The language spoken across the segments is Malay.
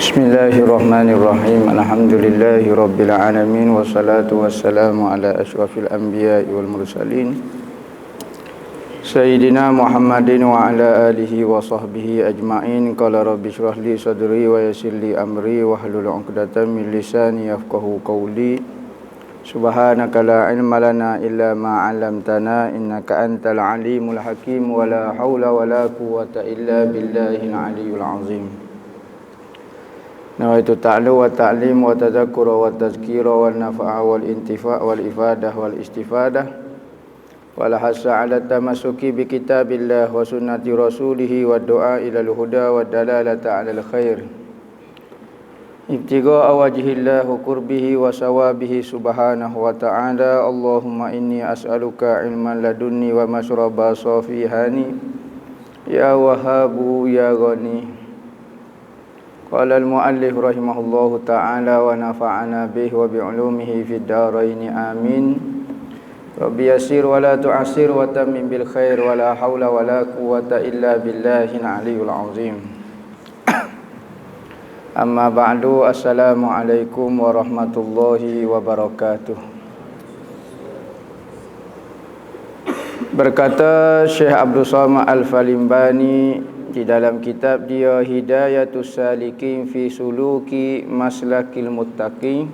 Bismillahirrahmanirrahim. Alhamdulillahi rabbil alamin. Wassalatu wassalamu ala asyrafil anbiya'i wal mursalin Sayyidina Muhammadin wa ala alihi wa sahbihi ajma'in. Qala rabbi shrah li sadri wa yassir li amri wahlul 'uqdatam min lisani yafqahu qawli. Subhanaka la ilma lana illa ma 'allamtana innaka antal alimul hakim wa la haula wa la quwwata illa billahil aliyyil azim. Nawaitu ta'lu wa ta'lim wa tadhakkura wa tazkira wa nafa'a wal intifa' wal ifadah wal istifadah wal hasa 'ala tamassuki bi kitabillah wa sunnati rasulih wa du'a ila al-huda wa dalalata 'ala al-khair ibtigha'a wajhillah wa qurbihi wa sawabihi subhanahu wa ta'ala. Allahumma inni as'aluka ilman ladunni wa mashraba safihani ya wahabu ya ghani. Qala al-muallif rahimahullahu ta'ala wa nafa'ana bihi wa bi'ulumihi fid dharain amin. Rabbi yassir wa la tu'assir wa tammim bil khair wa la haula wa la quwwata illa billahil aliyyil azim. Amma ba'du, assalamu alaikum warahmatullahi wabarakatuh. Berkata Syekh Abdul Samad Al-Falimbani di dalam kitab dia Hidayatus Salikin fi Suluki Maslakil Muttaqin,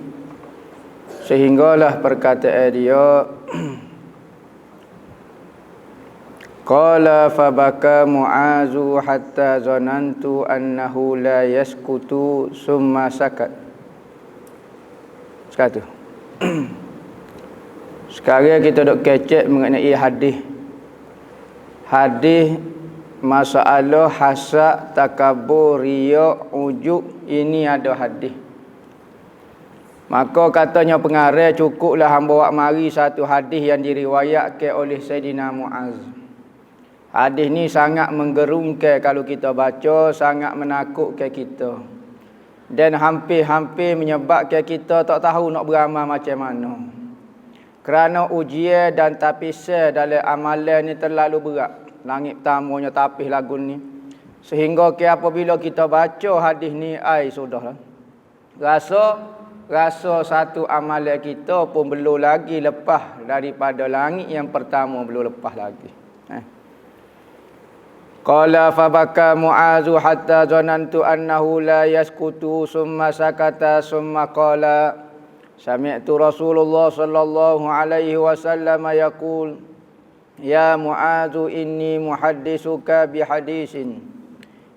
sehinggalah perkataan dia qala fabaka Mu'azu hatta zanantu annahu la yaskutu summa sakat. Sekatu sekarang kita dok kecek mengenai hadis masalah hasad, takabur, riya, ujub. Ini ada hadis. Maka katanya pengarang cukuplah hamba bawa mari satu hadis yang diriwayatkan oleh Sayyidina Mu'az. Hadis ni sangat menggerungkan kalau kita baca, sangat menakutkan kita. Dan hampir-hampir menyebabkan kita tak tahu nak beramal macam mana. Kerana ujian dan tapisan dalam amalan ni terlalu berat. Langit pertamanya tapis lagu ni, sehingga apabila kita baca hadis ni sudahlah rasa satu amalan kita pun belum lagi lepas daripada langit yang pertama, belum lepas lagi. Qala fabaka Mu'azu hatta zanantu annahu la yaskutu summa sakata summa qala sami'tu Rasulullah sallallahu alaihi wasallam yaqul ya Mu'adzu inni muhaddisuka bihadisin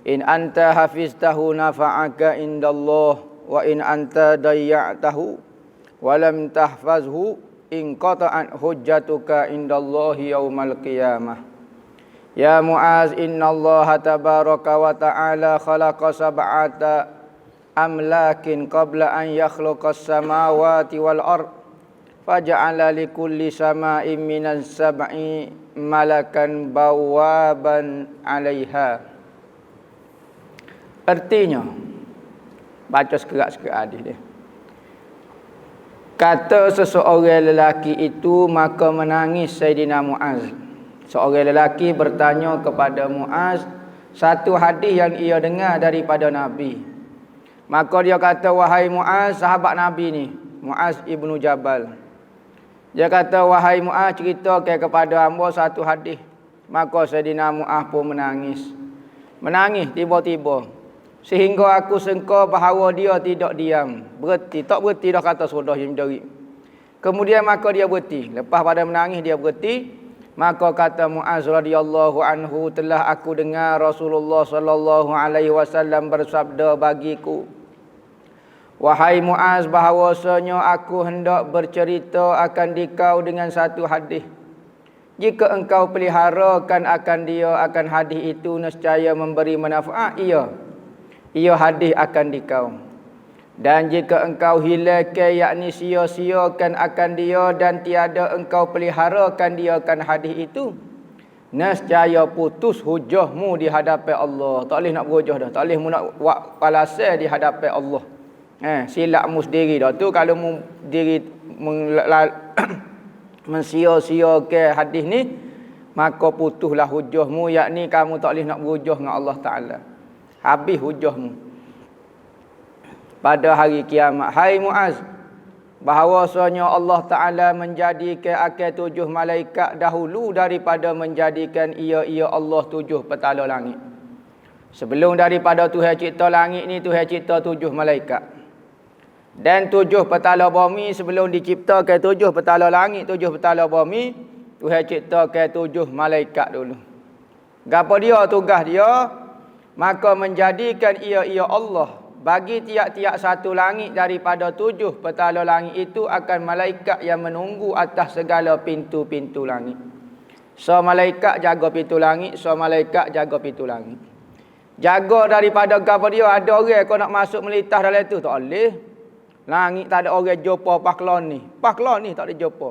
in anta hafiztahu nafa'aka indallah wa in anta dayya'tahu wa lam tahfazhu in qata'at hujjatuka indallahi yaumal qiyamah. Ya Mu'adz, innallaha tabaraka wa ta'ala khalaqa sab'ata amlakin qabla an yakhluqas samawati wal ard faja'ala likulli sama'in minas sab'i malakan bawaban 'alaiha. Artinya, baca sekerat-sekerat hadis dia. Kata seseorang lelaki itu, maka menangis Sayyidina Mu'az. Seorang lelaki bertanya kepada Mu'az satu hadis yang ia dengar daripada Nabi. Maka dia kata, wahai Mu'az, sahabat Nabi ni, Mu'az ibnu Jabal. Dia kata, wahai Mu'az, ceritakan kepada hamba satu hadis. Maka Sayyidina Mu'az pun menangis. Menangis tiba-tiba. Sehingga aku sangka bahawa dia tidak diam. Berhenti. Tak berhenti dah kata sudah yang menjerit. Kemudian maka dia berhenti. Lepas pada menangis dia berhenti. Maka kata Mu'az radhiyallahu anhu, telah aku dengar Rasulullah sallallahu alaihi wasallam bersabda bagiku, wahai Mu'az, bahawasanya aku hendak bercerita akan dikau dengan satu hadis. Jika engkau peliharakan akan dia, akan hadis itu nescaya memberi manfaat ia hadis akan dikau. Dan jika engkau hilangkan, yakni sia-siakan akan dia dan tiada engkau peliharakan dia akan hadis itu, nescaya putus hujahmu di hadapan Allah. Tak boleh nak berhujah dah, tak boleh mu nak buat balasan di hadapan Allah. Silapmu sendiri dah tu kalau mu diri mensia-siakan hadis ni, maka putuslah hujahmu, yakni kamu tak boleh nak berhujah dengan Allah Ta'ala. Habis hujahmu. pada hari kiamat. Hai Muaz, bahawasanya Allah Ta'ala menjadikan akan 7 malaikat dahulu daripada menjadikan ia Allah 7 petala langit. Sebelum daripada Tuhan cipta langit ni, Tuhan cipta 7 malaikat. Dan 7 petala bumi sebelum diciptakan 7 petala langit, 7 petala bumi, Tuhan ciptakan 7 malaikat dulu. Gapo dia tugas dia? Maka menjadikan ia Allah. Bagi tiap-tiap satu langit daripada 7 petala langit itu akan malaikat yang menunggu atas segala pintu-pintu langit. So malaikat jaga pintu langit, so malaikat jaga pintu langit. Jaga daripada gapo dia, ada orang kau nak masuk melitah dalam tu tak boleh. Langit tak ada orang jumpa paklon ni. Paklon ni tak ada jumpa.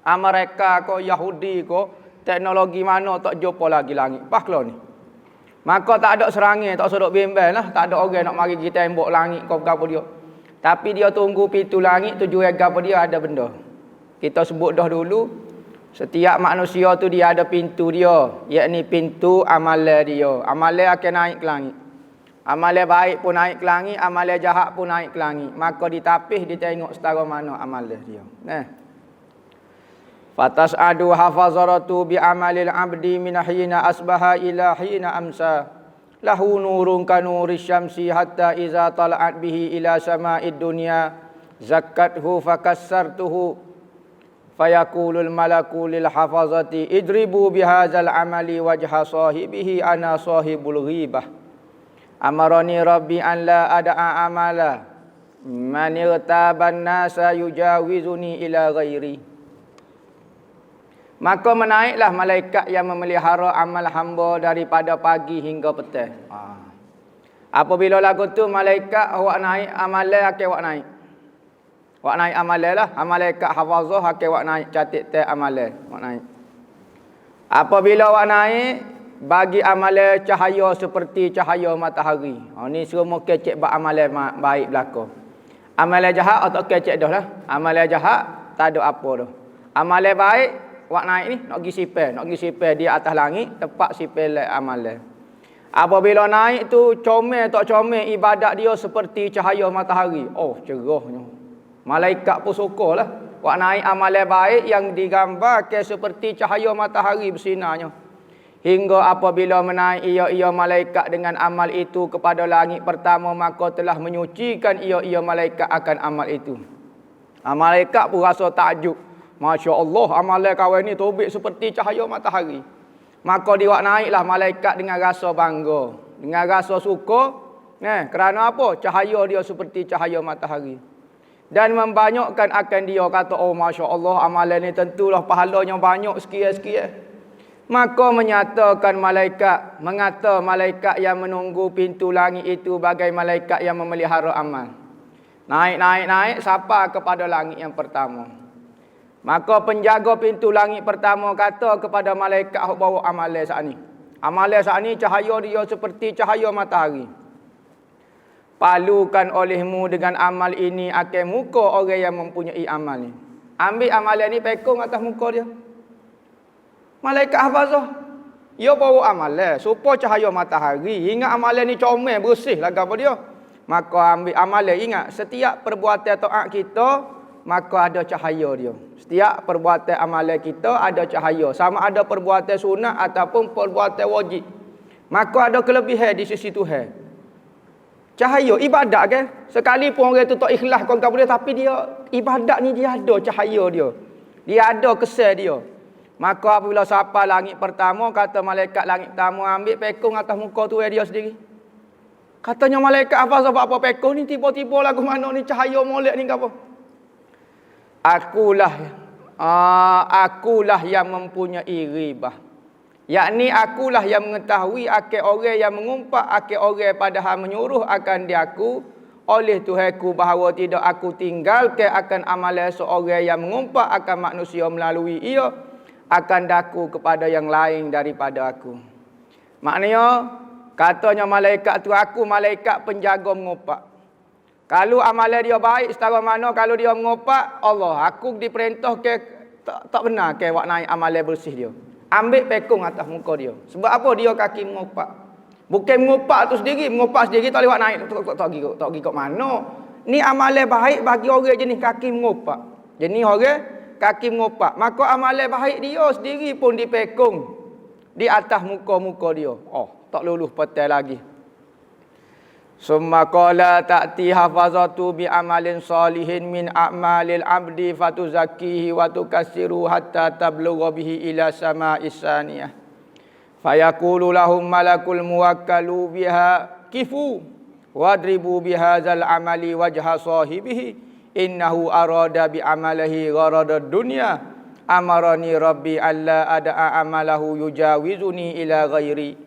Amerika ko, Yahudi ko, teknologi mana tak jumpa lagi langit. Paklon ni. Maka tak ada serangan, tak sodok bimbel lah. Tak ada orang nak mari kita tembok langit kau gapo dia. Tapi dia tunggu pintu langit, tujuan gapo dia ada benda. Kita sebut dah dulu, setiap manusia tu dia ada pintu dia, yakni pintu amalan dia. Amalan akan naik ke langit. Amalan baik pun naik ke langit, amalan jahat pun naik ke langit. Maka ditapih, ditengok setara mana amalan dia. Fatas'adu hafazaratu bi amalil abdi min hina asbaha ila hina amsa. Lahu nurun kanuri syamsi hatta iza tala'at bihi ila sama'id dunya. Zakkathu fakassartuhu. Fayakulul malaku lil hafazati idribu bihazal amali wajha sahibihi ana sahibul ghibah. Amarani rabbi an la ada'a amala. Man irtaban nasa yujawizuni ila ghairi. Maka menaiklah malaikat yang memelihara amal hamba daripada pagi hingga petang. Apabila lagu tu malaikat awak naik amalan akan awak naik. Awak naik amalan lah. Malaikat hafazah akan awak naik catat tek amalan. Awak naik. Apabila awak naik, bagi amalan cahaya seperti cahaya matahari. Ni semua kecek buat amalan baik belaka. Amalan jahat atau kecek dah lah. Amalan jahat tak ada apa dah. Amalan baik awak naik ni nak pergi sipel di atas langit tempat sipel amalan. Apabila naik tu comel tak comel ibadat dia seperti cahaya matahari. Oh cerahnya. Malaikat pun sukalah. Awak naik amalan baik yang digambarkan seperti cahaya matahari bersinarnya. Hingga apabila menaik ia malaikat dengan amal itu kepada langit pertama, maka telah menyucikan ia malaikat akan amal itu. Malaikat pun rasa takjub. Masya Allah, amalan kawan ni tobik seperti cahaya matahari. Maka dia naiklah malaikat dengan rasa bangga, dengan rasa suka. Kerana apa? Cahaya dia seperti cahaya matahari. Dan membanyakkan akan dia, kata, oh Masya Allah, amalan ni tentulah pahalanya banyak sekian-sekian. Maka menyatakan malaikat, mengata malaikat yang menunggu pintu langit itu bagai malaikat yang memelihara amal. Naik, sampai kepada langit yang pertama. Maka penjaga pintu langit pertama kata kepada malaikat yang bawa amalan saat ni. Amalan saat ni cahaya dia seperti cahaya matahari. Palukan olehmu dengan amal ini akan muka orang yang mempunyai amal ni. Ambil amalan ni pekong atas muka dia. Malaikat hafazah. Dia bawa amalan supaya cahaya matahari. Ingat amalan ni comel, bersih lah apa dia. Maka ambil amalan, ingat setiap perbuatan taat kita maka ada cahaya dia. Setiap perbuatan amalan kita ada cahaya. Sama ada perbuatan sunat ataupun perbuatan wajib. Maka ada kelebihan di sisi Tuhan. Cahaya, ibadat kan? Sekalipun orang itu tak ikhlas kau boleh, tapi dia, ibadat ni dia ada cahaya dia. Dia ada kesan dia. Maka apabila sampai langit pertama, kata malaikat langit pertama, ambil pekong atas muka Tuhan dia sendiri. Katanya malaikat apa sebab apa pekong ni tiba-tiba lagu mana ni cahaya molek ni ke apa? Akulah yang mempunyai ghibah. Yakni akulah yang mengetahui akan orang yang mengumpat akan orang padahal menyuruh akan diaku oleh Tuhanku bahawa tidak aku tinggalkan akan amalan seorang yang mengumpat akan manusia melalui ia akan daku kepada yang lain daripada aku. Maknanya katanya malaikat tu aku malaikat penjaga mengumpat. Kalau amalan dia baik setara mana, kalau dia mengopak, Allah, aku diperintah ke tak benar ke awak naik amalan bersih dia. Ambil pekong atas muka dia. Sebab apa dia kaki mengopak? Bukan mengopak tu sendiri, mengopak sendiri tak lewat naik, tak pergi kat mana. Ni amalan baik bagi orang jenis kaki mengopak. Jenis orang kaki mengopak. Maka amalan baik dia sendiri pun dipekung di atas muka-muka dia. Oh, tak lulus petai lagi. Summa qala ta'ti hafazatu bi amalin salihin min a'malil abdi fatuzakkihi wa tukassiru hatta tablugha bihi ila sama'is saniyah. Fayaqulu lahum malakul muwakkalu biha kifu wadribu bihadzal amali wajha sahibihi innahu arada bi amalihi gharadad dunya amarani rabbi alla ada'a amalahu yujawizuni ila ghairi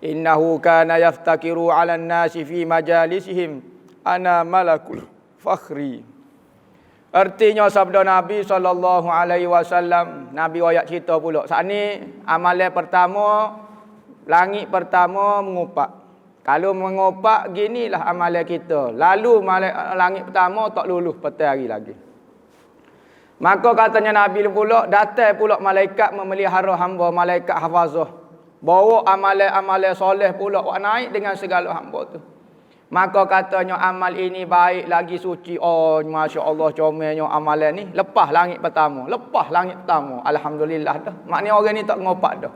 innahu kana yaftakiru 'alan nasi fi majalisihim ana malakul fakhri. Artinya sabda Nabi SAW, Nabi ayat cerita pula. Saat ni amalan pertama, langit pertama mengopak. Kalau mengopak, ginilah amalan kita. Lalu langit pertama tak lulus petang hari lagi. Maka katanya Nabi pula, datang pula malaikat memelihara hamba, malaikat hafazah. Bawa amalan-amalan soleh pula naik dengan segala hamba tu. Maka katanya amal ini baik lagi suci. Oh, Masya Allah comelnya amalan ni. Lepas langit pertama. Alhamdulillah dah. Maknanya orang ni tak ngopak dah.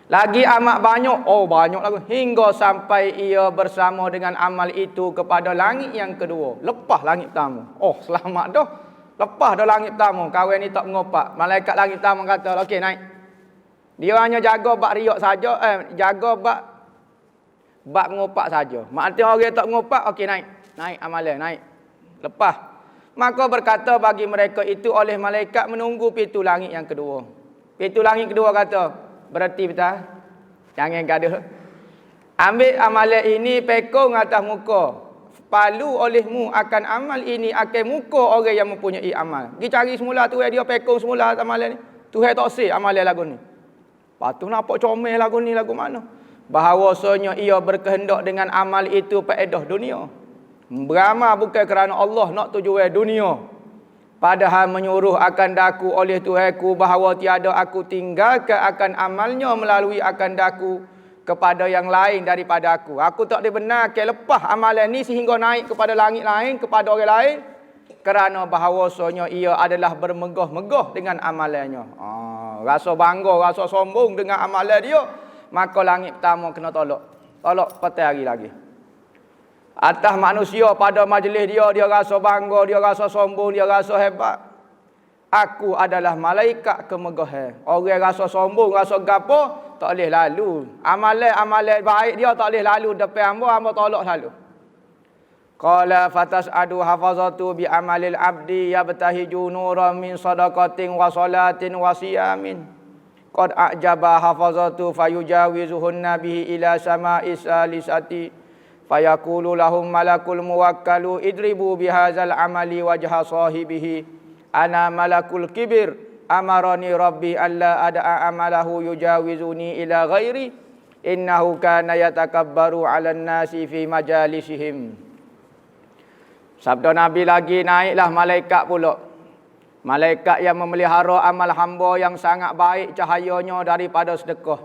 Lagi amat banyak. Oh, banyak lagi. Hingga sampai ia bersama dengan amal itu kepada langit yang kedua. Lepas langit pertama. Oh, selamat dah. Lepas dah langit pertama. Kawan ni tak ngopak. Malaikat langit pertama kata, okey naik. Dia hanya jaga bab riak saja. Jaga bab mengopak saja. Maknanya orang tak mengopak, okey naik. Naik amalan, naik. Lepas. Maka berkata bagi mereka itu oleh malaikat menunggu pintu langit yang kedua. Pintu langit kedua kata, berarti betul. Jangan gaduh. Ambil amalan ini pekong atas muka. Palu olehmu akan amal ini akan muka orang yang mempunyai amal. Pergi cari semula tu dia pekong semula amalan ni. Tuhan tak sih amalan lagu ni. Patu nampak comel lagu ni lagu mana? Bahawasanya ia berkehendak dengan amal itu faedah dunia. Beramal bukan kerana Allah nak tujuan dunia. Padahal menyuruh akan daku oleh Tuhanku bahawa tiada aku tinggalkan akan amalnya melalui akan daku kepada yang lain daripada aku. Aku tak dibenarkan lepas amalan ni sehingga naik kepada langit lain, kepada orang lain. Kerana bahawasanya ia adalah bermegah-megah dengan amalannya. Rasa bangga, rasa sombong dengan amalan dia. Maka langit pertama kena tolak. Tolak petang hari lagi. Atas manusia pada majlis dia, dia rasa bangga, dia rasa sombong, dia rasa hebat. Aku adalah malaikat kemegahan. Orang rasa sombong, rasa gapo, tak boleh lalu. Amalan baik dia tak boleh lalu depan hamba tolak selalu. Qala fatas'adu hafazatu bi amalil abdi yabtahiju nuran min sadaqatin wa salatin wa siyamin. Qad a'jaba hafazatu fayujawizuhunna bihi ila sama'is salisati fayaqulu lahum malakul muwakkalu idribu bihadzal amali wajha sahibihi ana malakul kibir amarani rabbi alla ada'a amalahu yujawizuni ila ghairi innahu kana yatakabbaru 'alan nasi fi majalisihim. Sabda Nabi lagi, naiklah malaikat pula. Malaikat yang memelihara amal hamba yang sangat baik cahayanya daripada sedekah.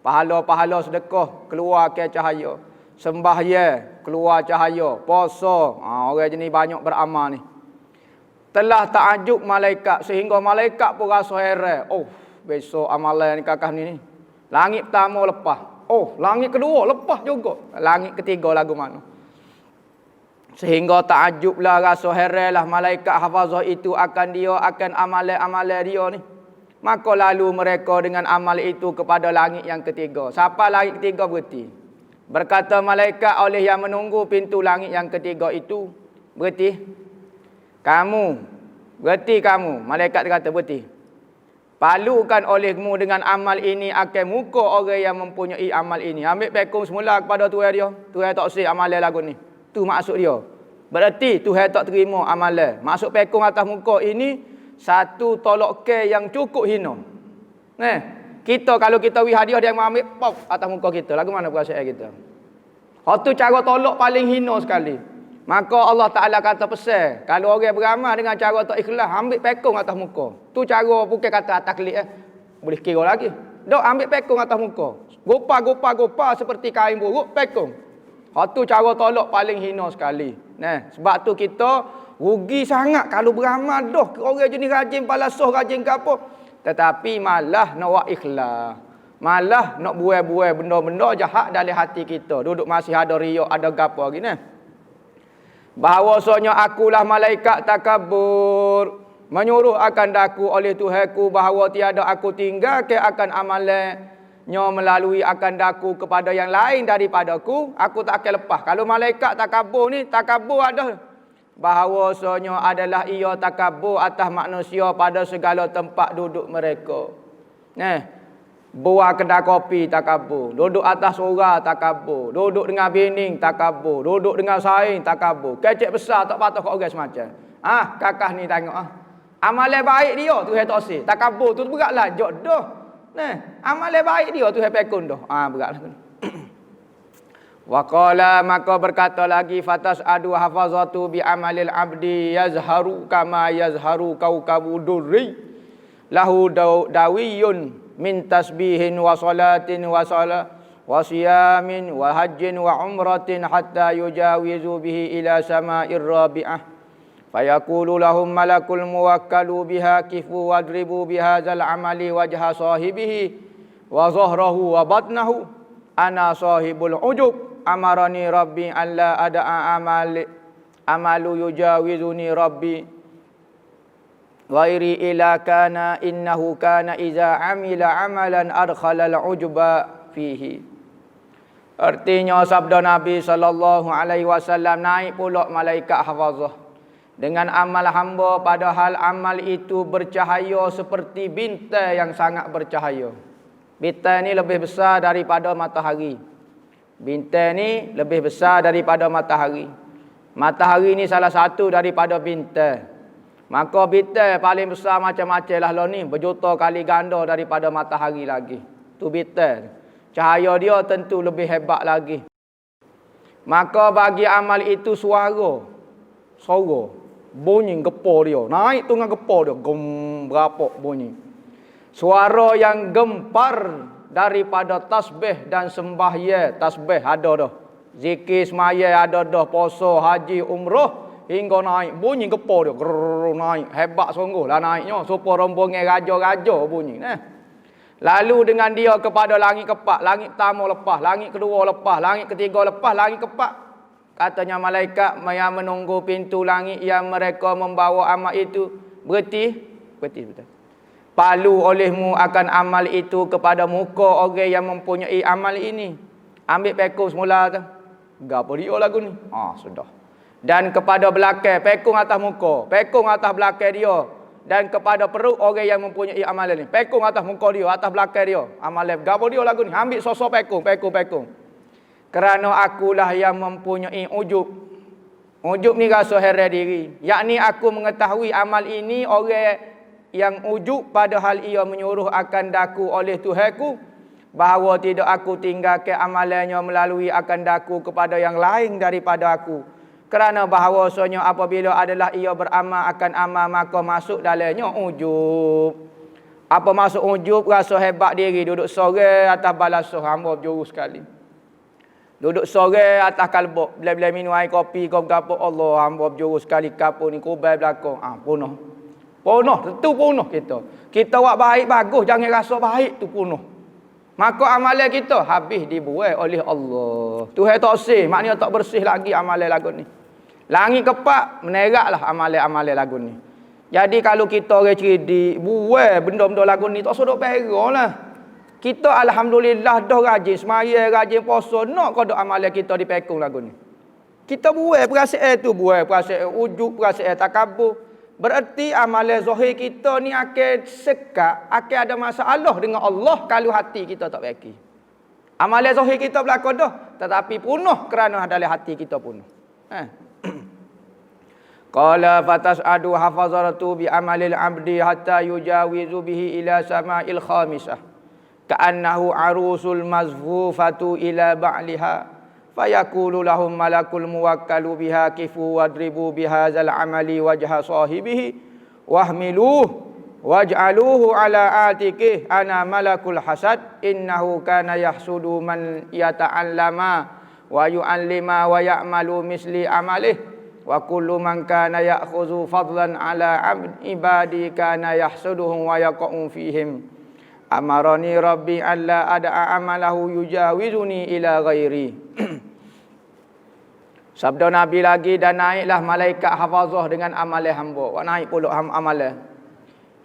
Pahala-pahala sedekah keluar ke cahaya. Sembahyang keluar cahaya. Puasa, orang jenis banyak beramal ni. Telah ta'ajub malaikat sehingga malaikat pun rasa heran. Oh, besok amalan ni kakak ni. Langit pertama lepas. Oh, langit kedua lepas juga. Langit ketiga lagu mana? Sehingga ta'ajublah, rasa heranlah malaikat hafazah itu akan amalan-amalan dia ni. Maka lalu mereka dengan amal itu kepada langit yang ketiga. Siapa langit ketiga berarti? Berkata malaikat oleh yang menunggu pintu langit yang ketiga itu, berarti kamu. Malaikat kata berarti. Palukan olehmu dengan amal ini akan muka orang yang mempunyai amal ini. Ambil pekong semula kepada Tuhan dia. Tuhan tak sih amalan lagu ni. Tu maksud dia. Berarti Tuhan tak terima amalan. Maksud pekong atas muka ini satu tolak ke yang cukup hina. Kita kalau kita wi hadiah dia ambil pop atas muka kita. Lagu mana perasaan kita? Tu cara tolak paling hina sekali. Maka Allah Ta'ala kata pesan, kalau orang beramal dengan cara tak ikhlas, ambil pekong atas muka. Tu cara bukan kata atas klik. Boleh kira lagi. Dok ambil pekong atas muka. Gopa seperti kain buruk, pekung. Itu cara tolak paling hina sekali. Nah, sebab tu kita rugi sangat kalau beramal dah. Orang jenis rajin palasuh, rajin ke apa. Tetapi malah nak buat ikhlas. Malah nak buai-buai benda-benda jahat dalam hati kita. Duduk masih ada riak, ada gapo lagi nah. Bahawasanya akulah malaikat takabur, menyuruh akan daku oleh Tuhanku bahawa tiada aku tinggal ke akan amalan melalui akan daku kepada yang lain daripadaku, aku tak akan lepas. Kalau malaikat takabur ni, takabur ada bahawasanya adalah ia takabur atas manusia pada segala tempat duduk mereka. Buat kedai kopi takabur, duduk atas surau takabur, duduk dengan bining takabur, duduk dengan saing takabur. Kecek besar tak patut kau orang semacam. Kakak ni tengok amalan baik dia tu tak sih. Takabur tu beratlah jodoh. Amalan baik dia tu pekun dah. Beratlah tu. Wa qala, maka berkata lagi, fatas adu hafazatu bi amalil abdi yazharu kama yazharu kaukabu durri lahu dawiyun min tasbihin wa salatin wa siyamin wa hajjin wa umratin hatta yujawizu bihi ila sama'ir rabi'ah. Fayaqulu lahum malakul muwakkalu biha kifu wadribu bihadzal amali wajha sahibihi wa zahrahu wa batnahu ana sahibul ujub amarani rabbi alla ada'a amalu yujawizuni rabbi ghairi ila kana innahu kana iza amila amalan adkhalal ujba fihi. Artinya sabda Nabi sallallahu alaihi wasallam, naik pula malaikat hafazah dengan amal hamba, padahal amal itu bercahaya seperti bintang yang sangat bercahaya. Bintang ni lebih besar daripada matahari. Bintang ni lebih besar daripada matahari. Matahari ni salah satu daripada bintang. Maka bintang paling besar macam-macam lah ni, berjuta kali ganda daripada matahari lagi. Tu bintang. Cahaya dia tentu lebih hebat lagi. Maka bagi amal itu suara, bunyi gepor dia. Naik tu dengan gepor dia. Berapa bunyi. Suara yang gempar daripada tasbih dan sembahyang. Tasbih ada dah. Zikir semaya ada dah. Puasa, haji, umrah. Hingga naik. Bunyi gepor dia. Grrrr, naik. Hebat sungguh lah naiknya. Supaya rombongan raja-raja bunyi. Lalu dengan dia kepada langit keempat. Langit pertama lepas. Langit kedua lepas. Langit ketiga lepas. Langit keempat. Katanya malaikat yang menunggu pintu langit yang mereka membawa amal itu. Berhenti betul. Palu olehmu akan amal itu kepada muka orang yang mempunyai amal ini. Ambil pekung semula tu. Gapo dia lagu ni? Sudah. Dan kepada belakang, pekung atas muka, pekung atas belakang dia. Dan kepada perut orang yang mempunyai amalan ni. Pekung atas muka dia, atas belakang dia. Amalan gapo dia lagu ni? Ambil sosok pekung. Kerana akulah yang mempunyai ujub. Ujub ni rasa heran diri. Yakni aku mengetahui amal ini orang yang ujub padahal ia menyuruh akan daku oleh Tuhanku. Bahawa tidak aku tinggalkan amalannya melalui akan daku kepada yang lain daripada aku. Kerana bahawasanya apabila adalah ia beramal akan amal maka masuk dalamnya ujub. Apa masuk ujub? Rasa hebat diri. Duduk sore atas balasuh. Hamba berjuru sekali. Duduk sore atas kalbok, bila-bila minum air kopi kau berapa, Allah, hamba berjuru sekali kapur ni kubai belakang. Punah. Tentu punah kita. Kita buat baik bagus, jangan rasa baik tu punah. Maka amalan kita habis dibuat oleh Allah. Tuhan tak bersih, maknanya tak bersih lagi amalan lagu ni. Langit kepak, meneraklah amalan-amalan lagu ni. Jadi kalau kita orang cerdik, buat benda-benda lagu ni, tak sudah perah lah. Kita alhamdulillah dah rajin semaya, rajin puasa, nak kau dak amalan kita dipekung lagu ni. Kita buat perasaan tu, buat perasaan ujub, perasaan takabur. Berarti amalan zahir kita ni akan sekat, akan ada masalah dengan Allah kalau hati kita tak baik. Amalan zahir kita berlaku dah, tetapi punah kerana dalam hati kita punah. Qala fatas'adu hafazaratu bi amalil abdi hatta yujawizu bihi ila sama'il khamisah. Ka'annahu arusul mazfufatu ila ba'liha fayaqulu lahum malakul muwakkalu biha kifu wadribu bihadzal amali wajha sahibihi wahmiluh waj'aluhu ala atiqih ana malakul hasad innahu kana yahsudu man yata'allama wa yu'allima wa ya'malu misli amalih wa kullu man kana ya'khudhu fadlan ala ibadi kana yahsuduhum wa yaqa'u fihim amarani rabbi alla ada'a amalahu yujawizuni ila ghairi. Sabda Nabi lagi, dan naiklah malaikat hafazah dengan amalan hamba. Naik pula amalan.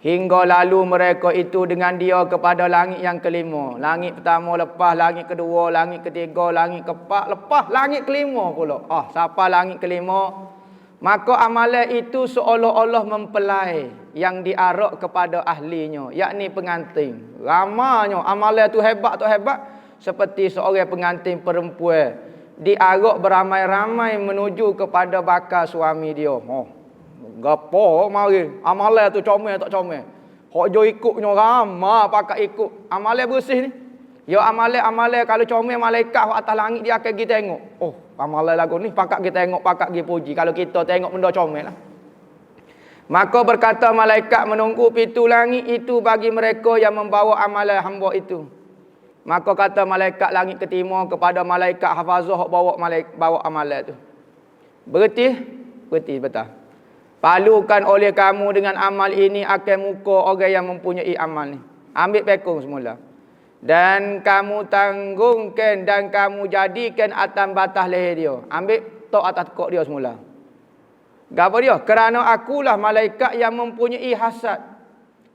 Hingga lalu mereka itu dengan dia kepada langit yang kelima. Langit pertama lepas, langit kedua, langit ketiga, langit keempat, lepas langit kelima pula. Siapa langit kelima? Maka amalan itu seolah-olah mempelai yang diarak kepada ahlinya, yakni pengantin. Ramanya amalan tu hebat seperti seorang pengantin perempuan diarak beramai-ramai menuju kepada bakal suami dia. Gapo mari amalan tu comel tak comel. Hok jo ikutnya ramai pakat ikut. Amalan bersih ni. Ya amalan kalau comel malaikat hok atas langit dia akan pergi tengok. Amalan lagu ni pakat kita tengok, pakat kita puji. Kalau kita tengok benda comel lah. Maka berkata malaikat menunggu pintu langit itu bagi mereka yang membawa amalan hamba itu. Maka kata malaikat langit ketima kepada malaikat hafazah bawa amalan tu. Berarti betul. Palukan oleh kamu dengan amal ini akan muka orang yang mempunyai amal ni. Ambil pekong semula. Dan kamu tanggungkan dan kamu jadikan atas batas leher dia. Ambil tok atas kok dia semula. Gapo dia? Kerana akulah malaikat yang mempunyai hasad.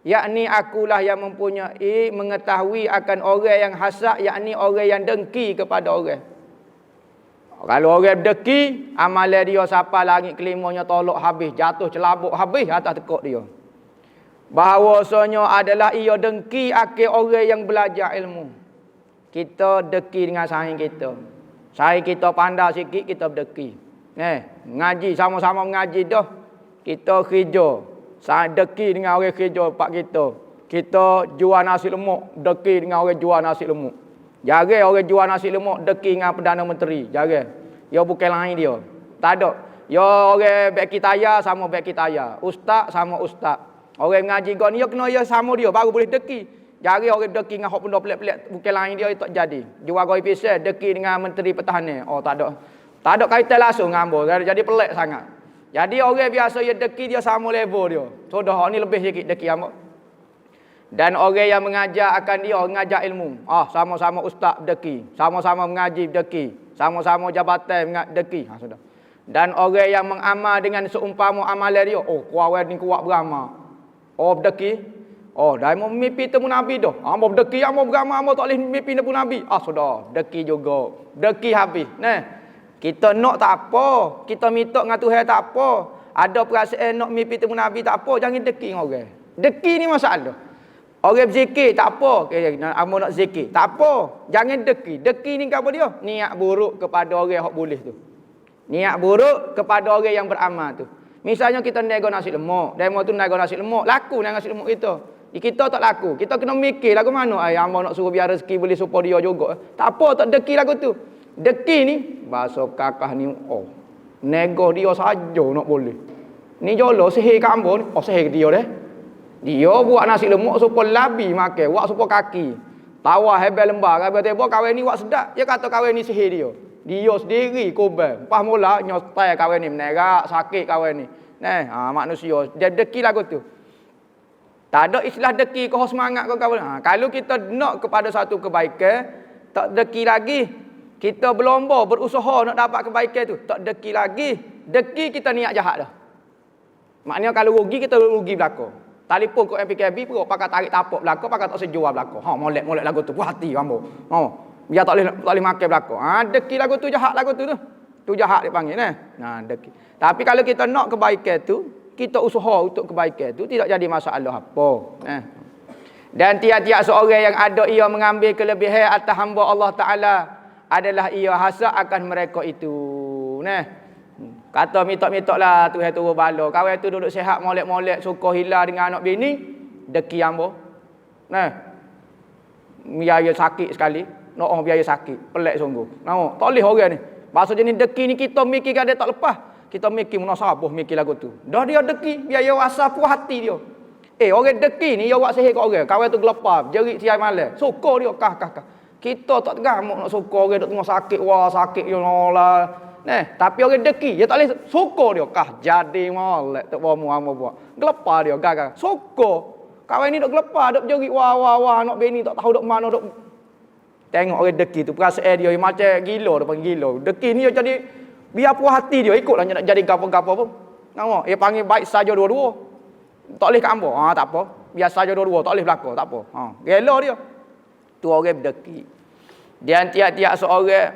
Yakni akulah yang mempunyai mengetahui akan orang yang hasad, yakni orang yang dengki kepada orang. Kalau orang dengki, amalan dia siapa langit kelimanya tolak habis, jatuh celabuk habis atas tekuk dia. Bahawasanya adalah ia dengki akan orang yang belajar ilmu. Kita dengki dengan saing kita. Saing kita pandai sikit, kita berdengki. Ngaji, sama-sama mengaji dah. Kita kerja. Saya deki dengan orang kerja pak kita. Kita jual nasi lemak, deki dengan orang jual nasi lemak. Jarang orang jual nasi lemak deki dengan Perdana Menteri. Jarang. Ya bukan lain dia. Tak ada. Ya orang baik kitaya sama baik kitaya. Ustaz sama ustaz. Orang ngaji kau ni ya kena ya sama dia baru boleh deki. Jarang orang deki dengan hak benda pelik-pelik bukan lain dia tak jadi. Jual goi pisau deki dengan Menteri Pertahanan. Tak ada. Tak ada kaitan langsung dengan hamba. Jadi pelik sangat. Jadi orang biasa yang deki dia sama level dia. Sudah ni lebih sikit deki hamba. Dan orang yang mengajar akan dia mengajar ilmu. Sama-sama ustaz deki, sama-sama mengaji deki, sama-sama jabatan deki. Sudah. Dan orang yang mengamal dengan seumpama amalan dia, kuat ni kuat beramal. Deki. Dah mau mimpi temu nabi dah. Hamba deki, hamba beramal, hamba tak boleh mimpi temu nabi. Sudah, deki juga. Deki habis. Kita nak tak apa. Kita minta dengan Tuhan tak apa. Ada perasaan nak mimpi temu Nabi tak apa. Jangan deki dengan orang. Deki ni masalah. Orang berzikir tak apa. Amo nak zikir. Tak apa. Jangan deki. Deki ni apa dia? Niat buruk kepada orang yang boleh tu. Niat buruk kepada orang yang beramal tu. Misalnya kita nego nasi lemak. Demo tu nego nasi lemak. Laku dengan nasi lemak kita. Kita tak laku. Kita kena mikir lagu mana. Amo nak suruh biar rezeki boleh support dia juga. Tak apa. Tak deki lagu tu. Deki ni bahasa kakak ni nego dia saja nak boleh. Ni jolo sihir kamu ni. Sihir dia deh. Dia buat nasi lemak supaya labi makan, buat supaya kaki. Tawa hebel lembar, tiba-tiba kawan ni buat sedap. Dia kata kawan ni sihir dia. Dia sendiri korban. Pas mula nyotai kawan ni menerak, sakit kawan ni. Manusia dia deki lagu tu. Tak ada istilah deki kau semangat kau kawan. Kalau kita nak kepada satu kebaikan, tak deki lagi. Kita berlomba, berusaha nak dapat kebaikan tu. Tak deki lagi. Deki kita niat jahat dah. Maknanya kalau rugi, kita rugi belakang. Telefon ke MPKB, perut pakai tarik tapak belakang, pakai tak sejual belakang. Molek lagu tu. Puas hati hamba. Biar tak boleh makan belakang. Deki lagu tu jahat lagu tu. Tu jahat dia panggil. Deki. Tapi kalau kita nak kebaikan tu, kita usaha untuk kebaikan tu, tidak jadi masalah apa. Dan tiap-tiap seorang yang ada ia mengambil kelebihan atas hamba Allah Ta'ala adalah ia hasad akan mereka itu. Kata minta-minta lah Tuhan turun bala. Kawan tu duduk sihat molek-molek suka hilang dengan anak bini, deki hamba. Biaya sakit sekali. Nak orang biaya sakit. Pelik sungguh. Tak boleh orang ni. Bahasa jenis deki ni kita mikir kan dia tak lepas. Kita mikir munasabah mikir lagu tu. Dah dia deki biaya wasa puas hati dia. Orang deki ni dia buat sihir kat orang. Kawan tu gelepar, jerit siang malam. Suka dia kah. Kita tak tegamuk nak suka orang duk tengah sakit, wah sakit you know lah. Tapi orang deki dia tak boleh suka dia kah jadi molek tak bomo hamba buat. Gelepar dia gagah. Suka. Kawan ni duk gelepar, duk jerit wah nak bini tak tahu duk mana duk. Tengok orang deki tu perasaan dia macam gila, dia panggil gila. Deki ni dia jadi biar puas hati dia ikutlah nak jadi gapo-gapo pun. Nampak? Dia panggil baik saja dua-dua. Tak boleh kat hamba. Tak apa. Biasa saja dua-dua, tak boleh berlaku, tak apa. Rela dia. Tu orang berdeki. Dan tiap-tiap seorang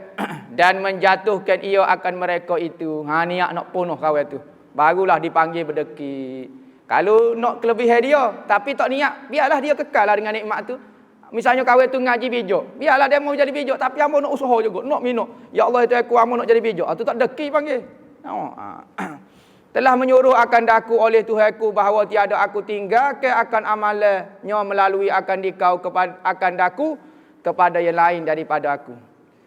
dan menjatuhkan ia akan mereka itu. Niat nak punuh kawan tu. Barulah dipanggil berdeki. Kalau nak kelebihan dia, tapi tak niat, biarlah dia kekal lah dengan nikmat tu. Misalnya kawan tu ngaji bijak. Biarlah dia mau jadi bijak, tapi hamba nak usaha juga, nak minum. Ya Allah itu aku hamba nak jadi bijak. Tu tak deki panggil. Telah menyuruh akan daku oleh Tuhanku bahawa tiada aku tinggalkan akan amalnya melalui akan dikau kepada akan daku kepada yang lain daripada aku.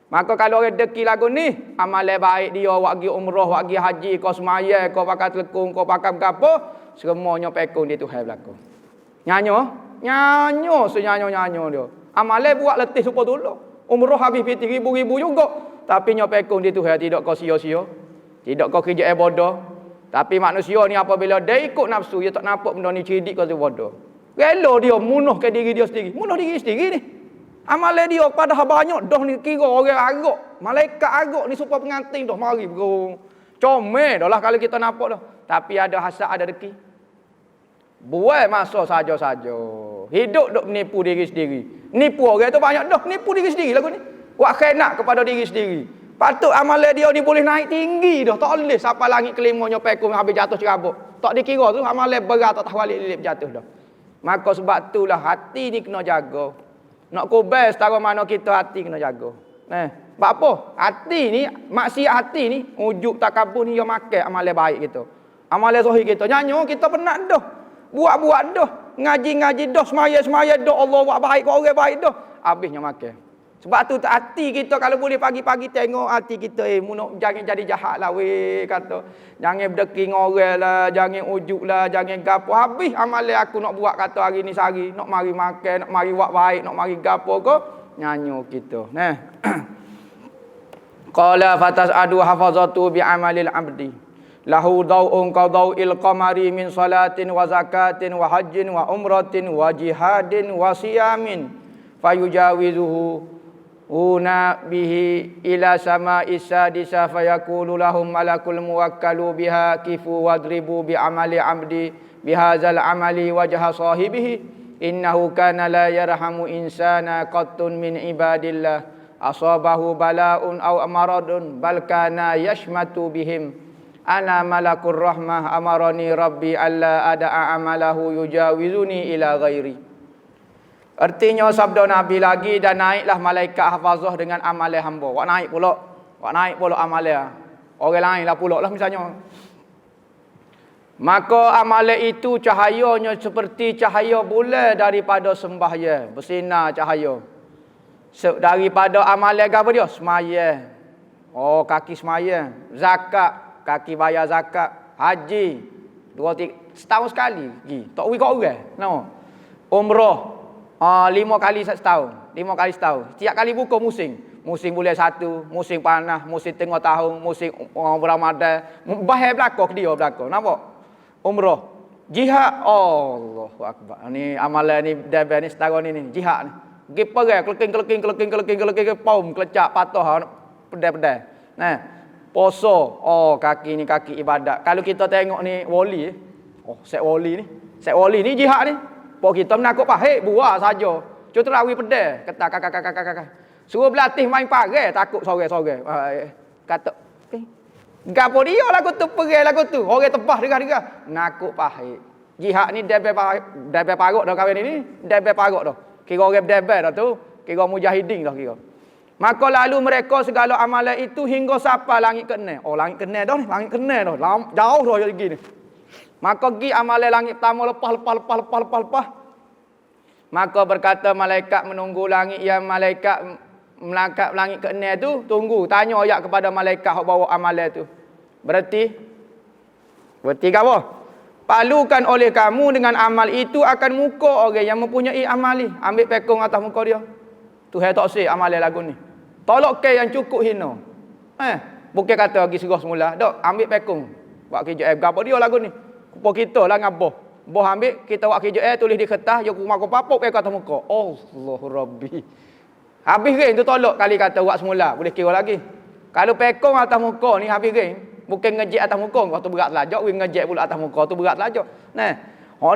Maka kalau orang deki lagu ni, amalan baik dia wak gi umrah, wak gi haji, kau semaya, kau pakai telekung, kau pakai gapo, semuanya pekung di Tuhan belaka. Nyanyo senyanyo-nyanyo dia. Amalan buat letih supaya tolong. Umrah habis ribu-ribu juga, tapi nyo pekung di Tuhan tidak kau sia-sia. Tidak kau kerja bodoh. Tapi manusia ni apabila dia ikut nafsu, dia tak nampak benda ni cerdik kau tu bodoh. Rela dia munuhkan diri dia sendiri. Munuh diri sendiri ni. Amalan dia padahal banyak dah ni kira orang agak. Malaikat agak ni supaya pengantin dah mari bro. Comel dah lah kalau kita nampak dah. Tapi ada hasad, ada deki. Buat masa saja-saja. Hidup duk menipu diri sendiri. Nipu orang tu banyak dah. Nipu diri sendiri lagu ni. Buat khianat kepada diri sendiri. Patut amalan dia ni boleh naik tinggi dah. Tak boleh sampai langit kelimanya pekung habis jatuh cerabut. Tak dikira tu amalan berat tak tahu balik lilip jatuh dah. Maka sebab itulah hati ni kena jaga. Nak kubel setara mana kita hati kena jaga. Sebab apa? Hati ni, maksiat hati ni, ujuk takabur ni dia makan amalan baik kita. Amalan zahir kita. Nyanyi kita penat dah. Buat-buat dah. Ngaji-ngaji dah. Semaya-semaya dah. Allah buat baik kau orang baik dah. Habisnya makan. Sebab tu hati kita kalau boleh pagi-pagi tengok hati kita jangan jadi jahat lah weh kata. Jangan berdeki orang lah, jangan ujuk lah, jangan gapo. Habis amalan aku nak buat kata hari ni sehari, nak mari makan, nak mari buat baik, nak mari gapo ko nyanyi kita. Qala fatas'adu hafazatu bi amalil abdi. Lahu daw'un ka daw'il qamari min salatin wa zakatin wa hajjin wa umratin wa jihadin wa siyamin fayujawizuhu una bihi ila sama'i sadisa fayaqulu lahum malakul muwakkalu biha kifu wadribu bi amali abdi bihadzal amali wajha sahibihi innahu kana la yarhamu insana qattun min ibadillah asabahu bala'un aw maradun bal kana yashmatu bihim ana malakur rahmah amarani rabbi alla ada'a amalahu yujawizuni ila ghairi. Artinya sabda Nabi lagi dan naiklah malaikat hafazah dengan amalan hamba. Wak naik pula amalan. Orang lain lah pula lah misalnya. Maka amalan itu cahayanya seperti cahaya bulan daripada sembahyang, bersinar cahaya. Daripada amalan apa dia? Sembahyang. Kaki sembahyang, zakat, kaki bayar zakat, haji 2-3 setahun sekali pergi. Tak pergi kat orang. No. Umrah 5 kali setahun. 5 kali setahun. Setiap kali buka musim. Musim bulan 1, musim panas, musim tengah tahun, musim Ramadan. Bahaya belakang dia belakang. Nampak? Umrah. Jihad. Allahu Akbar. Ni amalan ni debel ni setara ni jihad ni. Pergi perang keleking paum kelecak patah pedai-pedai. Poso. Kaki ni kaki ibadat. Kalau kita tengok ni wali. Set wali ni. Set wali ni jihad ni. Pok kita menakut pahit buah saja. Cuma terawih pedai, kata kakak. Suruh berlatih main parai, takut sore-sore. Kata, gapo dia lagu tu pergi lagu tu. Orang tebah dengar. Nakut pahit. Jihad ni debel parut dah kahwin ni. Debel parut dah. Kira orang debel dah tu. Kira mujahidin dah kira. Maka lalu mereka segala amalan itu hingga sampai langit ke-6. Langit ke-6 dah ni. Langit ke-6 dah. Jauh dah lagi ni. Maka pergi amalan langit pertama lepas. Maka berkata malaikat menunggu langit yang malaikat melangkap langit ke-6 tu, tunggu, tanya ayat kepada malaikat hok bawa amalan tu. Berarti apa? Palukan oleh kamu dengan amal itu akan muka orang yang mempunyai amal ni. Ambil pekong atas muka dia. Tuhan tak sih amal lagu ni. Tolak ke yang cukup hina. Bukan kata pergi serah semula. Dok, ambil pekong. Buat kerja gapo dia lagu ni. Kupo kita lah ngaboh. Boh ambil, kita buat kerja tulis di kertas, yo rumah kau papuk pekong atas muka. Allahu Rabbi. Habis ring tu tolak kali kata buat semula. Boleh kira lagi. Kalau pekong atas muka ni habis ring. Bukan ngejek atas muka, kau tu berat lajak, wing ngejek pula atas muka tu berat lajak. Nah,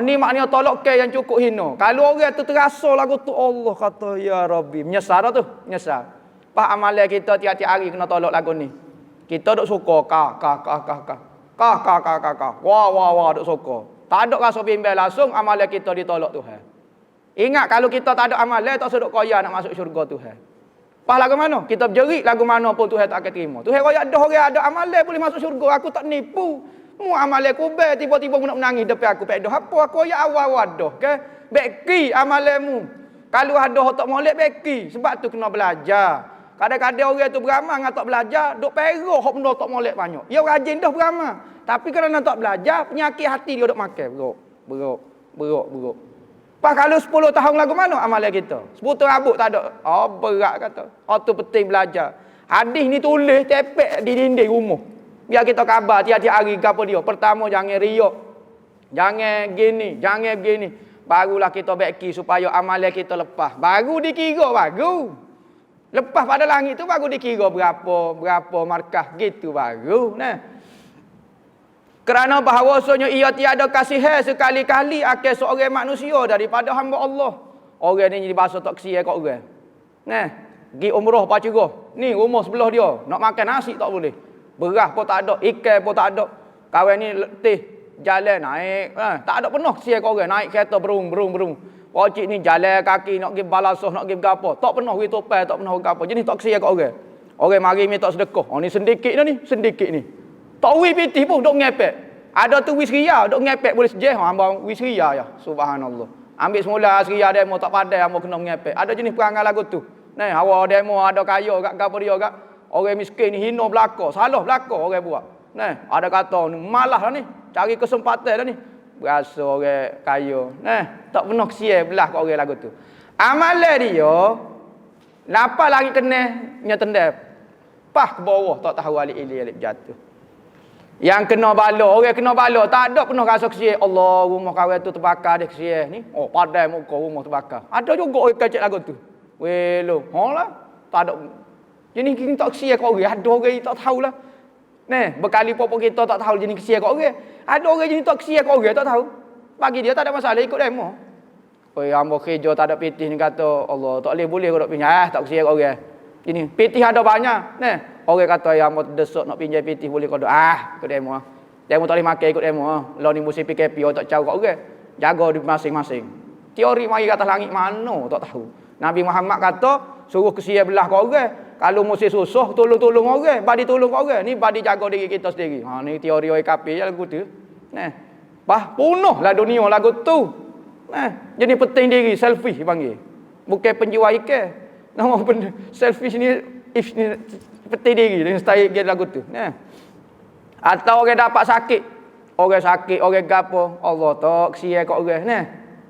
ni maknanya tolak ke yang cukup hina. Kalau orang tu terasa lagu tu Allah kata ya Rabbi, menyesal dah tu, menyesal. Pas amalan kita tiap-tiap hari kena tolak lagu ni. Kita duk suka ka. Wah duk suka. Tak ada rasa bimbang langsung amalan kita ditolak Tuhan. Ingat kalau kita tak ada amalan tak seduk kaya nak masuk syurga Tuhan. Pas lagu mana? Kita berjerit lagu mana pun Tuhan tak akan terima. Tuhan kaya ada orang ada amalan boleh masuk syurga. Aku tak nipu. Mu amalan aku baik tiba-tiba mu nak menangis depan aku. Pek dah apa aku ya awal dah ke? Beki amalanmu. Kalau ada hak tak molek beki. Sebab tu kena belajar. Kadang-kadang orang tu beramal ngak tak belajar, duk perah hak benda tak molek banyak. Dia rajin dah beramal. Tapi kerana tak belajar, penyakit hati dia duk makan. Beruk. Pas kalau 10 tahun lagu mana amalan kita? 10 rambut tak ada. Berat kata. Tu penting belajar. Hadis ni tulis tepek di dinding rumah. Biar kita khabar tiap-tiap hari gapo dia. Pertama jangan riak. Jangan gini. Barulah kita beki supaya amalan kita lepas. Baru dikira baru. Lepas pada langit tu baru dikira berapa markah gitu baru. Nah. Kerana bahawasanya ia tiada kasihan sekali-kali akan seorang manusia daripada hamba Allah. Orang ni jadi bahasa tak kasihan kat orang. Nah, pergi umrah pacirah. Ni rumah sebelah dia, nak makan nasi tak boleh. Beras pun tak ada, ikan pun tak ada. Kawan ni letih jalan naik, tak ada penuh kasihan kat orang, naik kereta berung. Pocik ni jalan kaki nak pergi balasah, nak pergi gapo. Tak penuh pergi topai, tak penuh gapo. Jadi tak kasihan kat orang. Orang mari minta sedekah. Ni sedikit ni. Tak wi pitih pun duk ngepek. Ada tu wis ria duk ngepek boleh sejeh hamba wis ria ya. Subhanallah. Ambil semula ria demo tak pandai hamba kena ngepek. Ada jenis perangai lagu tu. Nah, hawa demo ada kaya gak gapo dia gak. Orang miskin ni hina belaka, salah belaka orang buat. Nah, ada kata ni malah dah ni, cari kesempatan dah ni. Berasa orang kaya. Nah, tak pernah kesian belah kat orang lagu tu. Amalan dia lapar lagi kena nyetendap. Pah ke bawah tak tahu alik jatuh. Yang kena bala, orang kena bala, tak ada pernah rasa kesian. Allah, rumah kawan tu terbakar dia kesian ni. Padai muka rumah terbakar. Ada juga orang kecek lagu tu. Welo, lah. Tak ada. Jadi kita tak kesian kat orang. Ada orang tak tahulah. Nah, berkali popok kita tak tahu jenis kesian kat orang. Ada orang jenis tak kesian kat orang, tak tahu. Bagi dia tak ada masalah ikut demo. Hamba kerja tak ada pitih ni kata Allah, tak boleh kau nak pinjam. Tak kesian kat orang. Ini pitih ada banyak. Nah, orang kata yang mau desok nak pinjam pitih boleh kau ikut demo. Demo tak boleh makan ikut demo. Lalu ni musim PKP orang tak tahu kat orang. Jaga di masing-masing. Teori mari atas langit mana tak tahu. Nabi Muhammad kata suruh kesian belah kat orang. Kalau musim susah tolong orang, bagi tolong kat orang. Ni bagi jaga diri kita sendiri. Ni teori orang kafir je lagu tu. Nah. Punahlah dunia lagu tu. Nah, jadi penting diri selfish panggil. Bukan penjual ikan. Nama selfish ni penting diri dengan style lagu tu. Nah. Atau orang dapat sakit. Orang gapo, Allah tak kesian kat orang. Nah.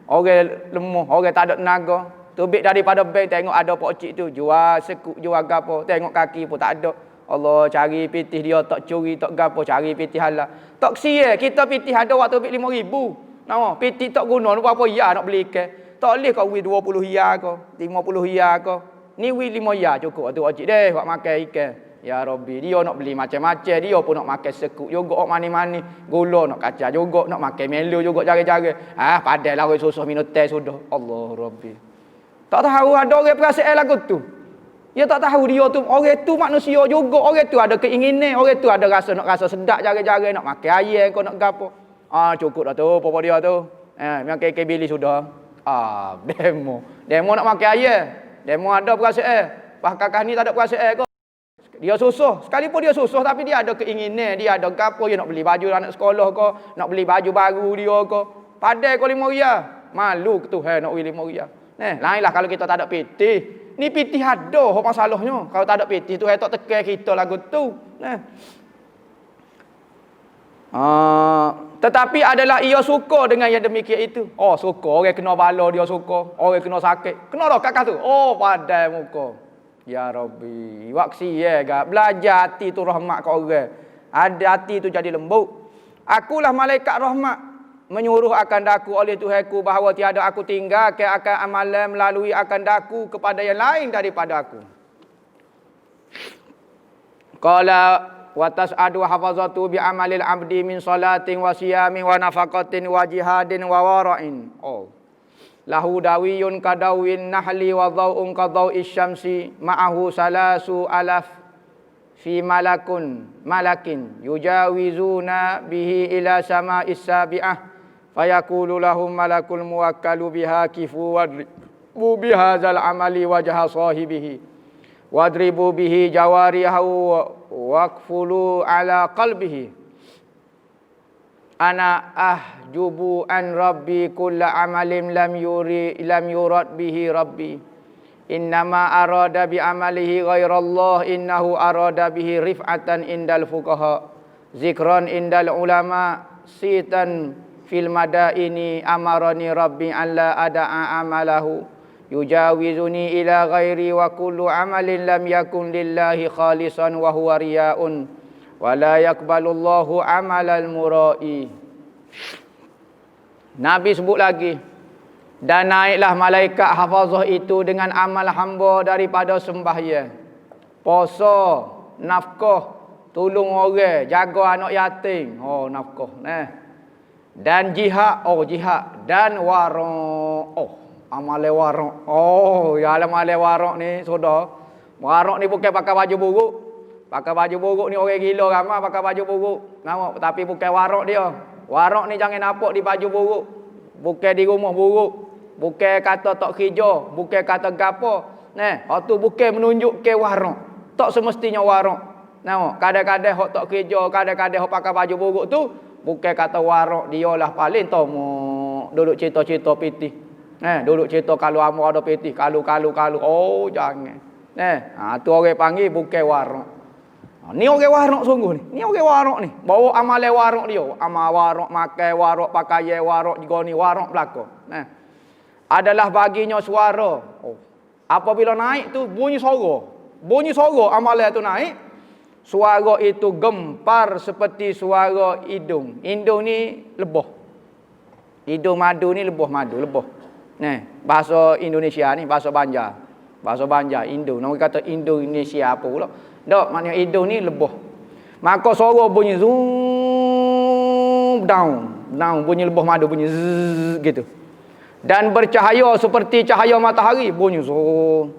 Orang lemah, orang tak ada tenaga. Tubik daripada bank tengok ada pokcik tu jual sekuk jual gapo, tengok kaki pun tak ada. Allah cari pitih dia tak curi tak gapo, cari pitih halal. Tak kesian kita pitih ada waktu tubik 5,000. Nama pitih tak guna apa ya nak beli ikan. Tak boleh kau wi 20 ya ke, 50 ya ke. Ni wi 5 ya cukup tu pokcik deh buat makan ikan. Ya Rabbi, dia nak beli macam-macam, dia pun nak makan sekuk juga mani-mani, gula nak kacang juga, nak makan melu juga jaga-jaga. Padahlah orang susah minum teh sudah. Allah Rabbi. Tak tahu ada orang perasaan lagu tu. Dia tak tahu dia tu, orang tu manusia juga. Orang tu ada keinginan, orang tu ada nak rasa sedap jaga-jaga, nak makan ayam kau nak gapo. Cukup dah tu, apa dia tu. Memang kek bili sudah. Demo nak makan ayam. Demo ada perasaan. Pak kakak ni tak ada perasaan kau. Dia susah. Sekalipun dia susah tapi dia ada keinginan, dia ada gapo, dia nak beli baju anak sekolah kau, nak beli baju baru dia kau. Padai kau 5 riyal. Malu ke Tuhan nak 5 riyal. Lainlah kalau kita tak ada pitih. Ni pitih ada apa masalahnya. Kalau tak ada pitih tu tak tekan kita lagu tu. Tetapi adalah ia suka dengan yang demikian itu. Oh, suka. Orang kena bala dia suka. Orang kena sakit. Kena dah kakak tu. Oh, padai muka. Ya Rabbi. Waksi ya, gak. Belajar hati tu rahmat kat orang. Ada hati tu jadi lembut. Akulah malaikat rahmat. Menyuruh akan daku oleh Tuhanku bahawa tiada aku tinggal ke akan amalan melalui akan daku kepada yang lain daripada aku. Qala wa tas'adu hafazatu bi amalil abdi min salatin wa siyamin wa nafaqatin wa jihadin wa wara'in. Oh. Lahu dawiyun kadawin nahli wa dhaw'un kadaw'i syamsi ma'ahu salasu alaf fi malakin yujawizuna bihi ila sama'is sabi'ah fayaqulu lahum malakul muwakkalu biha kifu wadribu bihadzal amali wajha sahibihi wadribu bihi jawarihahu waqfulu ala qalbihi ana ahjubu an rabbi kulla amalin lam yurad bihi rabbi innama arada bi amalihi ghairallah innahu arada bihi rif'atan indal fuqaha zikran indal ulama sitan fil madaini amarani rabbi an la ada'a amalahu yujawizuni ila ghairi wa kullu amalin lam yakun lillahi khalisan wa huwa riya'un wa la yaqbalullahu amalal mura'i. Nabi sebut lagi, dan naiklah malaikat hafazah itu dengan amal hamba daripada sembahyang, puasa, nafkah, tolong orang, jaga anak yatim, oh nafkah, dan jihad, oh jihad, dan waraq, oh amal waraq, oh ya amal waraq ni sudah, waraq ni bukan pakai baju buruk, pakai baju buruk ni orang gila ramai pakai baju buruk, nampak, tapi bukan waraq dia, waraq ni jangan nampak di baju buruk, bukan di rumah buruk. Bukan kata tak kerja, bukan kata gapo. Hak tu bukan menunjuk ke waraq. Tak semestinya waraq. Nampak, kadang-kadang hak tak kerja, kadang-kadang hak pakai baju buruk tu bukan kata waraq dialah paling tomok. Duduk cerita-cerita pitih. Duduk cerita kalau amor ada pitih, kalau. Oh, jangan. Tu orang panggil bukan waraq. Ni orang waraq sungguh ni. Ni orang waraq ni. Bawa amal waraq dia. Amal waraq, makan waraq, pakai waraq juga ni waraq belaka. Adalah baginya suara. Oh. Apabila naik tu bunyi suara. Bunyi suara amalan tu naik. Suara itu gempar seperti suara hidung. Hidung ni lebah. Hidung madu ni lebah madu, lebah. Bahasa Indonesia ni bahasa Banjar. Bahasa Banjar, hidung. Nama kata Indonesia apa pula? Tak, maknanya hidung ni lebah. Maka suara bunyi zoom down. Down bunyi lebah madu bunyi zzz gitu. Dan bercahaya seperti cahaya matahari bunyi zoom.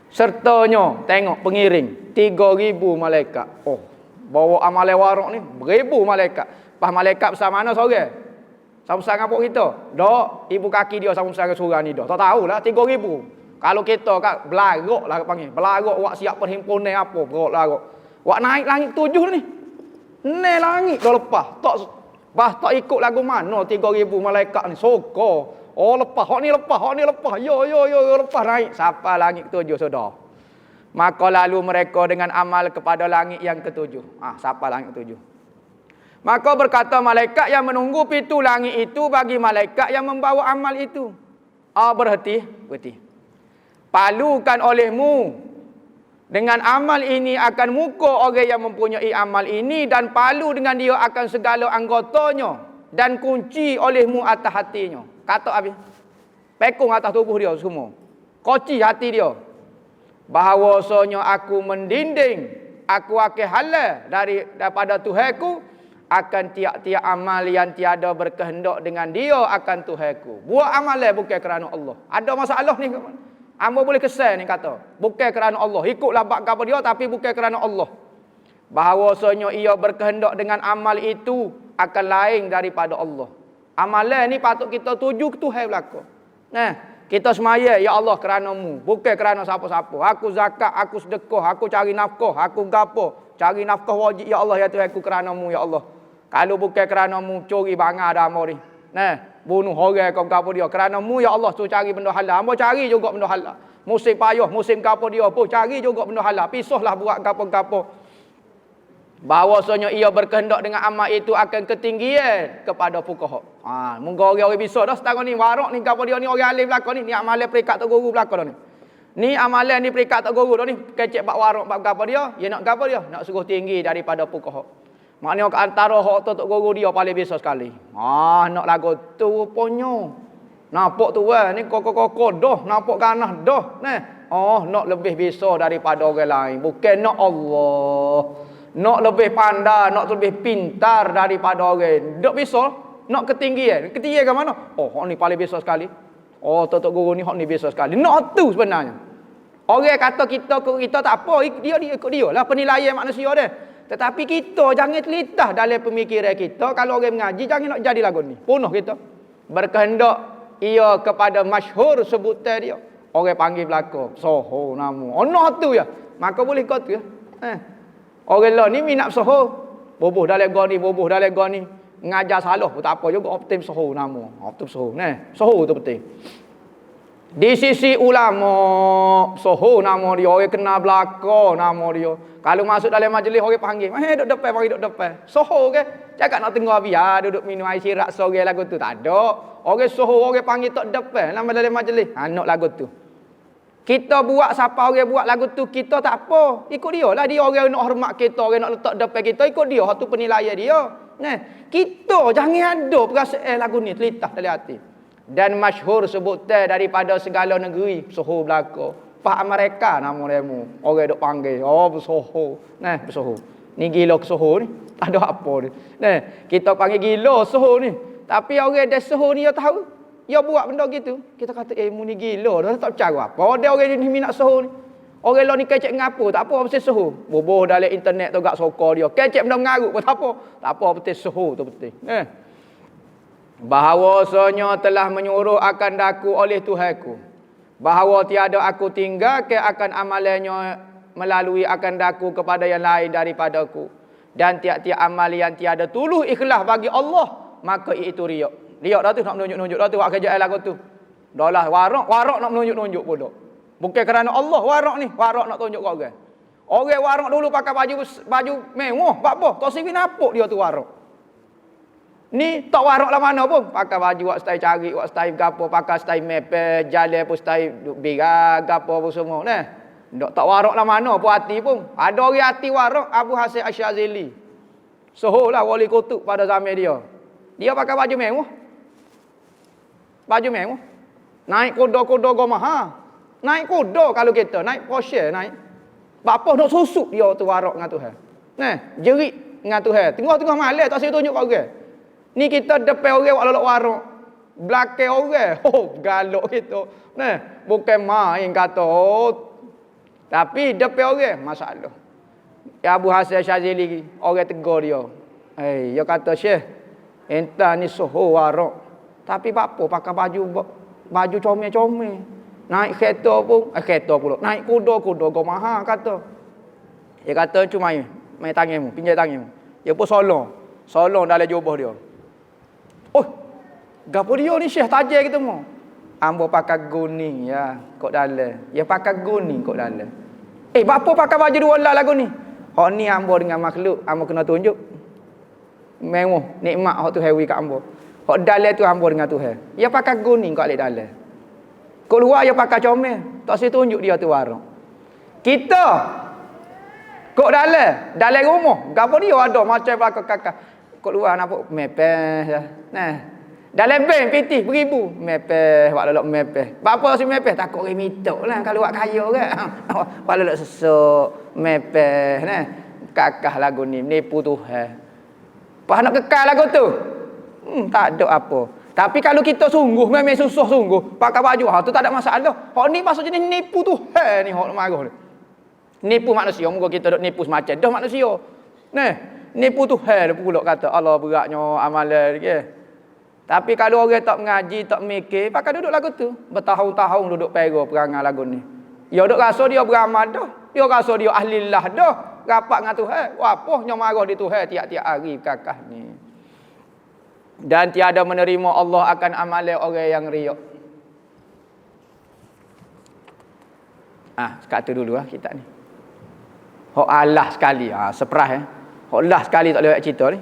Sertanya tengok pengiring 3,000 malaikat. Oh, bawa amal waraq ni 1,000 malaikat. Pas malaikat bersama mana seorang? Sama-sama ngapuk kita? Dak, ibu kaki dia sama-sama surah ni dah. Tak tahulah 3,000. Kalau kita kat belagak lah panggil. Belagak awak siap perhimpunan apa? Belagak. Awak naik langit 7 ni. Ni langit dah lepas. Tak ikut lagu mana 3,000 malaikat ni. Sokor. Oh lepas, hak ni lepas. Yo lepas naik sampai langit ke-7 sudah. Maka lalu mereka dengan amal kepada langit yang ke-7. Sampai langit ke-7. Maka berkata malaikat yang menunggu pintu langit itu bagi malaikat yang membawa amal itu. Berhenti. Palukan olehmu dengan amal ini akan muka orang yang mempunyai amal ini dan palu dengan dia akan segala anggotanya dan kunci olehmu atas hatinya. Kata habis. Pekung atas tubuh dia semua. Koci hati dia. Bahawasanya aku mendinding, aku akan halal daripada Tuhanku akan tiap-tiap amal yang tiada berkehendak dengan dia akan Tuhanku. Buat amalan bukan kerana Allah. Ada masalah ni ke mana? Amba boleh kesal ni kata. Bukan kerana Allah. Ikutlah bab kepada dia tapi bukan kerana Allah. Bahawasanya ia berkehendak dengan amal itu akan lain daripada Allah. Amalan ni patut kita tuju ke Tuhan belaka. Kita semaya, ya Allah kerana-Mu, bukan kerana siapa-siapa. Aku zakat, aku sedekah, aku cari nafkah, aku gapo, cari nafkah wajib ya Allah ya Tuhan aku kerana-Mu ya Allah. Kalau bukan kerana-Mu curi bangar dah hamba ni. Bunuh orang kau gapo dia kerana-Mu ya Allah tu cari benda halal. Hamba cari juga benda halal. Musim payah, musim gapo dia pun cari juga benda halal. Pisahlah buat gapo-gapo. Bahawasanya ia berkehendak dengan amal itu akan ketinggian kepada fuqaha. Mungkin orang bisa dah setengah ni warak ni gapo dia ni orang alim belaka ni amalan peringkat tok guru belaka dah ni. Ni amalan ni peringkat tok guru dah ni. Kecek bab warak bab gapo dia? Dia nak gapo dia? Nak suruh tinggi daripada fuqaha. Maknanya ke antara hak tok guru dia paling biasa sekali. Nak lagu tu rupanya. Nampak tu ni kok dah, nampak ganah dah. Nak lebih biasa daripada orang lain. Bukan nak Allah. Nak lebih pandai, nak lebih pintar daripada orang. Tak bisa. Nak ketinggian. Ketinggian ke mana? Hak ni paling biasa sekali. Tok guru ni hak ni biasa sekali. Nak tu sebenarnya. Orang kata kita tak apa, dia ikut dia lah penilaian manusia dia. Tetapi kita jangan telitah dalam pemikiran kita. Kalau orang mengaji, jangan nak jadi lagu ni. Punah kita. Berkehendak ia kepada masyhur sebutan dia. Orang panggil belaka. Soho nama. Nak tu ya. Maka boleh kau tu ya. Orang lah ni minat soho. Boboh dalam goni, boboh dalam goni. Mengajar salah pun tak apa juga. Optim soho nama. Optim soho. Soho tu penting. Di sisi ulama, soho nama dia. Orang kenal belaka nama dia. Kalau masuk dalam majlis orang panggil, duduk depan, mari duduk depan. Soho ke? Cakap nak tengok biar duduk minum air sirap sore lagu tu. Tak ada. Orang soho orang panggil tak depan dalam majlis. Nak lagu tu. Kita buat siapa orang buat lagu tu, kita tak apa. Ikut dia lah. Dia orang nak hormat kita, orang nak letak depan kita, ikut dia. Itu penilaian dia. Kita jangan ada perasaan lagu ni telitah dalam hati. Dan masyhur sebutan daripada segala negeri, soho belaka. Faham mereka nama demo. Orang duk panggil, bersoho. Bersoho. Ni gila ke soho ni. Tak ada apa ni. Kita panggil gila soho ni. Tapi orang dah soho ni dia tahu. Dia buat benda gitu. Kita kata, mu ni gila. Dia tak percaya apa. Ada orang ni minat soho ni. Orang lain ni kecek ngapo, tak apa mesti soho. Boboh dalam internet tu gak sokor dia. Kecek benda mengarut pun tak apa. Tak apa betul soho tu betul. Bahawasanya telah menyuruh akan daku oleh Tuhanku. Bahawa tiada aku tinggal ke akan amalannya melalui akan daku kepada yang lain daripadaku. Dan tiap-tiap amal yang tiada tulus ikhlas bagi Allah, maka itu riak. Riak dah tu nak menunjuk-nunjuk dah tu buat kerjaan lagu tu. Dah lah warak nak menunjuk-nunjuk pula. Bukan kerana Allah warak nak tunjuk kau orang. Orang warak dulu pakai baju mewah, buat apa? Kau sini napuk dia tu warak. Ni tak warak lah mana pun. Pakai baju buat style cari, buat style gapo, pakai style mepe, jalan pun style birak, gapo pun semua. Tak warak lah mana pun hati pun. Ada orang hati warak, Abu Hasan Asyazili. Soho lah wali kutub pada zaman dia. Dia pakai baju mewah. Baju mewah. Naik kuda-kuda mahal. Naik kuda kalau kita, naik Porsche, naik. Bapa nak susuk dia tu warak dengan Tuhan. Jerit dengan Tuhan. Tengah-tengah malam tak saya tunjuk kau orang. Ni kita depan orang buat warak. Belakang orang. Galak kita. Bukan main kata. Tapi depan orang masalah. Abu Hasan Syazili orang tegur dia. Dia kata, "Syekh, entah ni soho warak. Tapi apa pakai baju comel-comel. Naik kereta pun, kereta pula. Naik kuda kau mahal kata." Dia kata, "Cuma main tanganmu, pinjam tanganmu." Dia pun solong dalam jubah dia. Gapo dia ni Syekh tajam kita mau. Ambo pakai guning ya, kok dalam. Ya pakai guning kok dalam. Bapa pakai baju dua lah lagu ni. Hak ni ambo dengan makhluk, ambo kena tunjuk. Mewah, nikmat hak tu hewi kat ambo. Hak dalam tu ambo dengan Tuhan. Ya pakai guning kok alik dalam. Kok luar ya pakai comel. Tak saya tunjuk dia tu warung. Kita kok dalam rumah. Gapo dia ada macam belakang kakak. Kok luar nampak mepeh ya. Dalam bank PT beribu. Mepeh, buat lelok mepeh. Bapa si mepeh takut orang mitok lah kalau buat kaya kan. Buat lelok sesuk, mepeh kakah lagu ni nipu Tuhan. Pas nak kekal lagu tu. Tak ada apa. Tapi kalau kita sungguh, memang susah sungguh, pakai baju tu tak ada masalah. Hak ni maksud jenis nipu Tuhan ni hak marah ni. Nipu manusia, moga kita dok nipu semacam dah manusia. Nipu Tuhan pula kata Allah beratnya amalan dia. Tapi kalau orang tak mengaji, tak mikir, pakai duduk lagu tu. Bertahun-tahun duduk pera perangai lagu ni. Dia duduk rasa dia beramal dah. Dia rasa dia ahlillah dah. Rapat dengan Tuhan. Apa yang marah di Tuhan tiap-tiap hari kakak ni. Dan tiada menerima Allah akan amalan orang yang riak. Sekat tu dulu kitab ni. Hak Allah sekali. Seperah Lah sekali tak lewat cerita ni.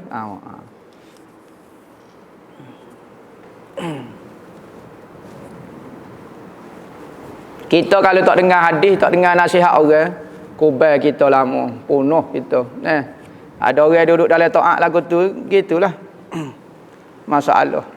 Kita kalau tak dengar hadis, tak dengar nasihat orang, kubur kita lama, penuh kita. Ada orang duduk dalam taat lagu tu, gitulah. Masalah.